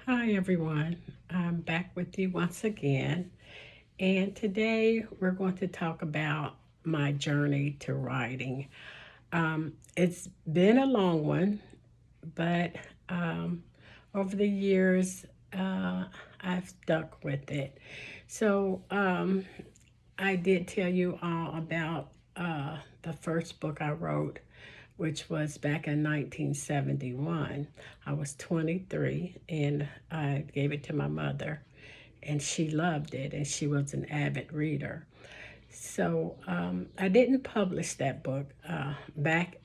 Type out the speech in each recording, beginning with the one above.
Hi everyone, I'm back with you once again, and today we're going to talk about my journey to writing. It's been a long one, but um, over the years I've stuck with it. So I did tell you all about the first book I wrote, which was back in 1971. I was 23 and I gave it to my mother, and she loved it, and she was an avid reader. So I didn't publish that book back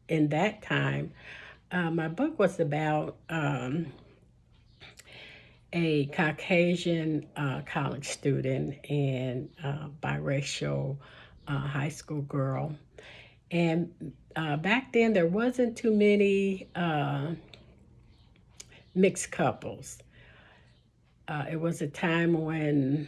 in that time. My book was about a Caucasian college student and biracial high school girl. And back then, there wasn't too many mixed couples. It was a time when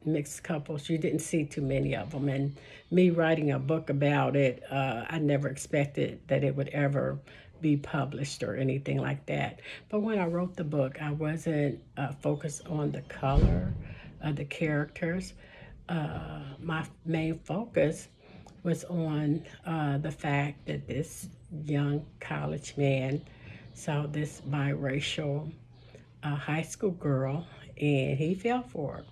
mixed couples, you didn't see too many of them. And me writing a book about it, I never expected that it would ever be published or anything like that. But when I wrote the book, I wasn't focused on the color of the characters. My main focus was on the fact that this young college man saw this biracial high school girl, and he fell for her.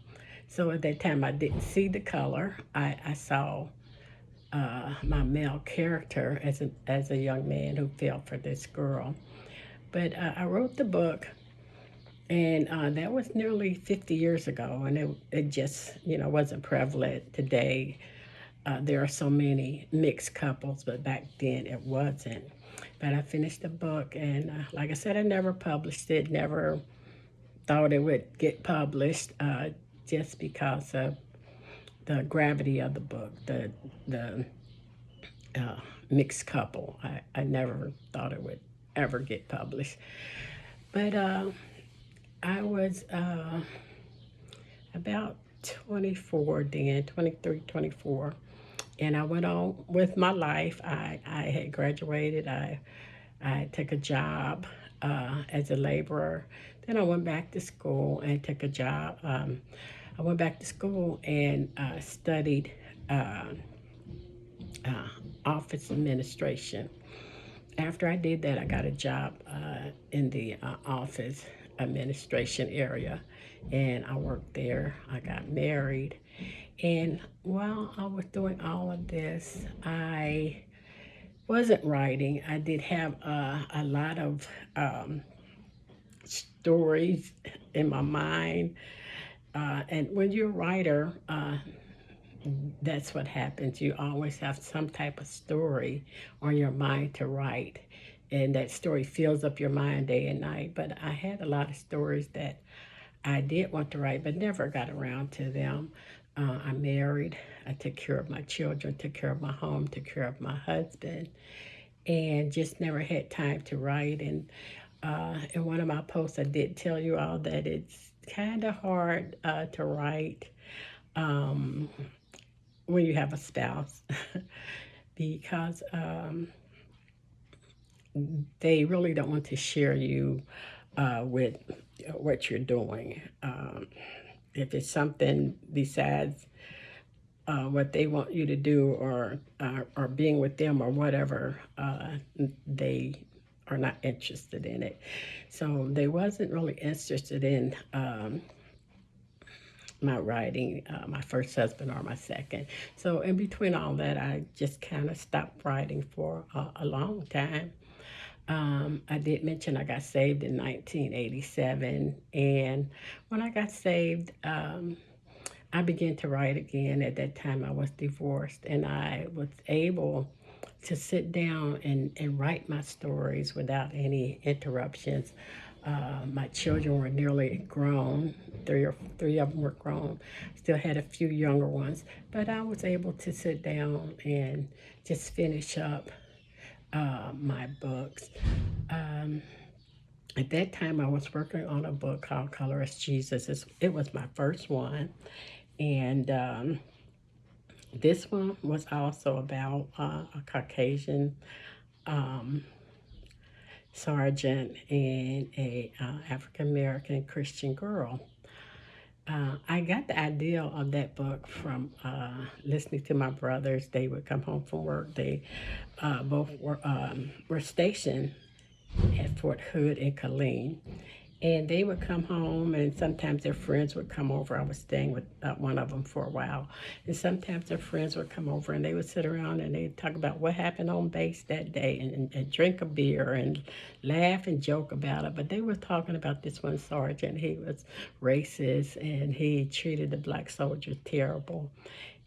So at that time, I didn't see the color. I saw my male character as a young man who fell for this girl. But I wrote the book, and that was nearly 50 years ago, and it just wasn't prevalent today. There are so many mixed couples, but back then it wasn't. But I finished the book, and like I said, I never published it, never thought it would get published just because of the gravity of the book, the uh, mixed couple. I never thought it would ever get published. But I was about 24 then, 23, 24. And I went on with my life. I had graduated. I took a job as a laborer. Then I went back to school and took a job. I went back to school and studied uh, uh, office administration. After I did that, I got a job in the office administration area, and I worked there. I got married, and while I was doing all of this, I wasn't writing. I did have a lot of stories in my mind. And when you're a writer, that's what happens. You always have some type of story on your mind to write. And that story fills up your mind day and night. But I had a lot of stories that I did want to write, but never got around to them. I married. I took care of my children, took care of my home, took care of my husband, and just never had time to write. And in one of my posts, I did tell you all that it's kind of hard to write um, when you have a spouse because they really don't want to share you with what you're doing. If it's something besides what they want you to do, or being with them or whatever, they are not interested in it. So they wasn't really interested in my writing, my first husband or my second. So in between all that, I just kind of stopped writing for a long time. I did mention I got saved in 1987, and when I got saved, I began to write again. At that time, I was divorced, and I was able to sit down and write my stories without any interruptions. My children were nearly grown. Three of them were grown. Still had a few younger ones, but I was able to sit down and just finish up my books. Um, at that time, I was working on a book called Colorist Jesus. It was my first one, and this one was also about a Caucasian um, sergeant and a African American Christian girl. I got the idea of that book from listening to my brothers. They would come home from work. They both were stationed at Fort Hood and Killeen. And they would come home, and sometimes their friends would come over. I was staying with one of them for a while. And sometimes their friends would come over, and they would sit around and they'd talk about what happened on base that day and drink a beer and laugh and joke about it. But they were talking about this one sergeant. He was racist, and he treated the black soldiers terrible.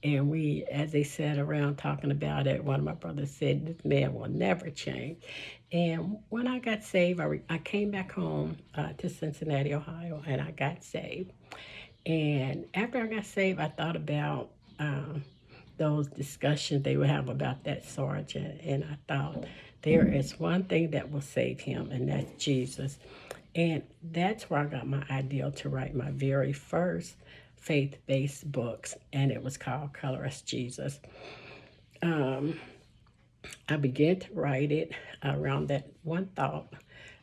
And we, as they sat around talking about it, one of my brothers said, "This man will never change." And when I got saved, I came back home to Cincinnati, Ohio, and I got saved. And after I got saved, I thought about those discussions they would have about that sergeant. And I thought, there is one thing that will save him, and that's Jesus. And that's where I got my idea to write my very first faith-based books, and it was called Color Us Jesus. I began to write it around that one thought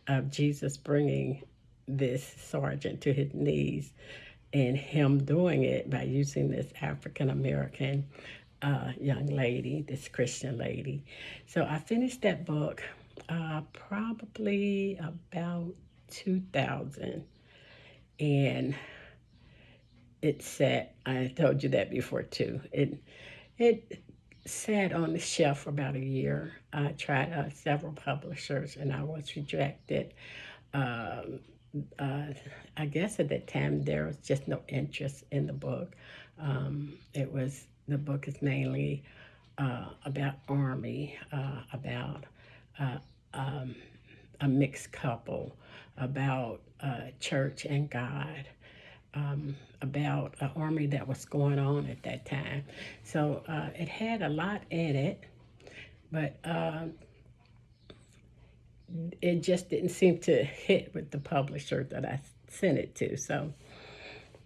of Jesus bringing this sergeant to his knees, and him doing it by using this African American young lady, this Christian lady. So I finished that book probably about 2000, and it sat, I told you that before too. It sat on the shelf for about a year. I tried several publishers and I was rejected. Um, I guess at that time there was just no interest in the book. The book is mainly about Army, about uh, um, a mixed couple, about church and God, about an army that was going on at that time. So it had a lot in it, but it just didn't seem to hit with the publisher that I sent it to. So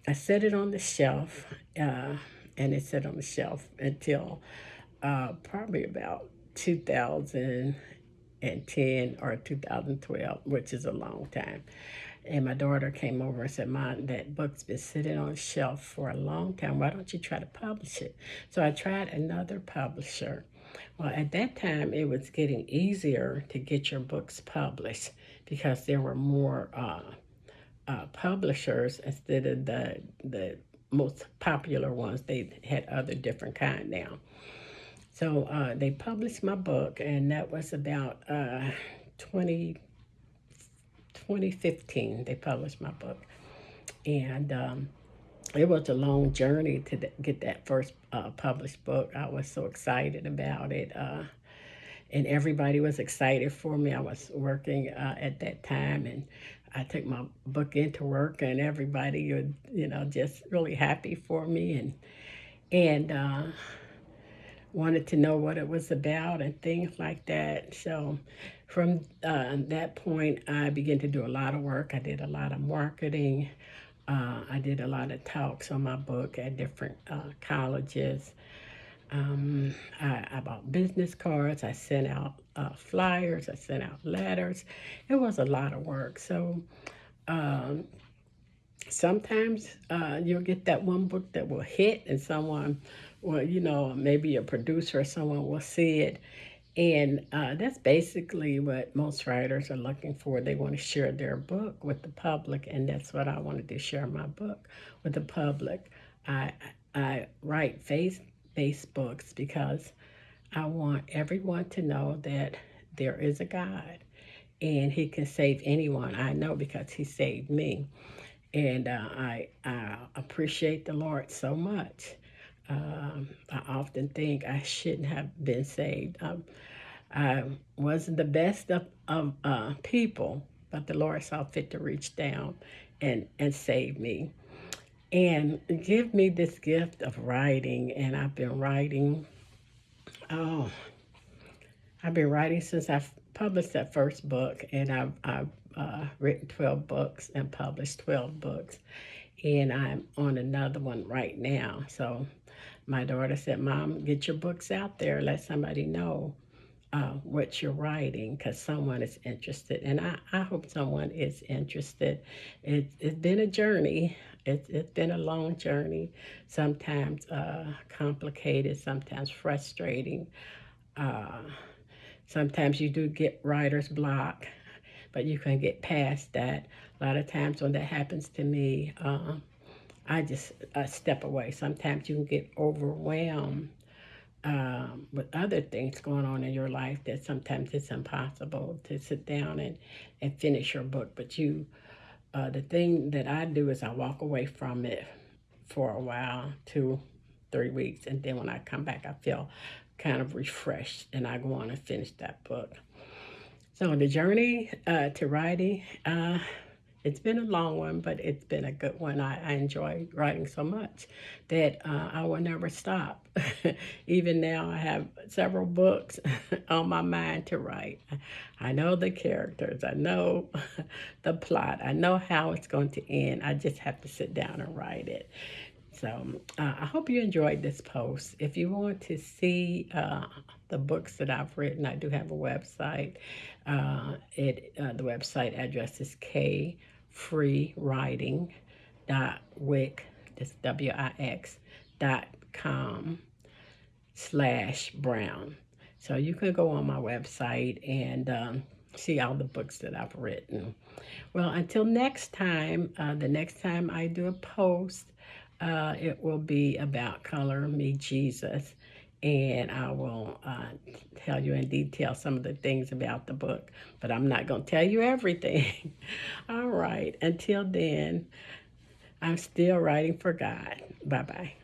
I set it on the shelf, and it sat on the shelf until probably about 2010 or 2012, which is a long time. And my daughter came over and said, "Mom, that book's been sitting on the shelf for a long time. Why don't you try to publish it?" So I tried another publisher. Well, at that time, it was getting easier to get your books published because there were more publishers instead of the most popular ones. They had other different kind now. So they published my book, and that was about 20, 2015. They published my book, and it was a long journey to get that first published book. I was so excited about it, and everybody was excited for me. I was working at that time, and I took my book into work, and everybody was, just really happy for me, and wanted to know what it was about and things like that. So from that point, I began to do a lot of work. I did a lot of marketing. I did a lot of talks on my book at different colleges. I bought business cards. I sent out flyers. I sent out letters. It was a lot of work. So sometimes you'll get that one book that will hit, and someone, well, maybe a producer or someone will see it. And that's basically what most writers are looking for. They want to share their book with the public, and that's what I wanted to share my book with the public. I, I write faith-based books because I want everyone to know that there is a God, and He can save anyone. I know because He saved me. And I appreciate the Lord so much. I often think I shouldn't have been saved. I wasn't the best of people, but the Lord saw fit to reach down and save me and give me this gift of writing. And oh, I've been writing since I published that first book, and I've written 12 books and published 12 books. And I'm on another one right now. So my daughter said, "Mom, get your books out there. Let somebody know what you're writing because someone is interested. And I hope someone is interested. It's been a journey. It's been a long journey, sometimes complicated, sometimes frustrating. Uh, Sometimes you do get writer's block, but you can get past that. A lot of times when that happens to me, I just step away. Sometimes you can get overwhelmed with other things going on in your life that sometimes it's impossible to sit down and finish your book. But the thing that I do is I walk away from it for a while, 2, 3 weeks, and then when I come back, I feel kind of refreshed and I go on and finish that book. So the journey to writing, it's been a long one, but it's been a good one. I enjoy writing so much that I will never stop. Even now, I have several books on my mind to write. I know the characters, I know the plot, I know how it's going to end. I just have to sit down and write it. So I hope you enjoyed this post. If you want to see the books that I've written, I do have a website. The website address is kfreewriting.wix, that's wix.com/Brown. So you can go on my website and see all the books that I've written. Well, until next time, the next time I do a post, it will be about Color Me Jesus, and I will tell you in detail some of the things about the book, but I'm not going to tell you everything. All right, until then, I'm still writing for God. Bye-bye.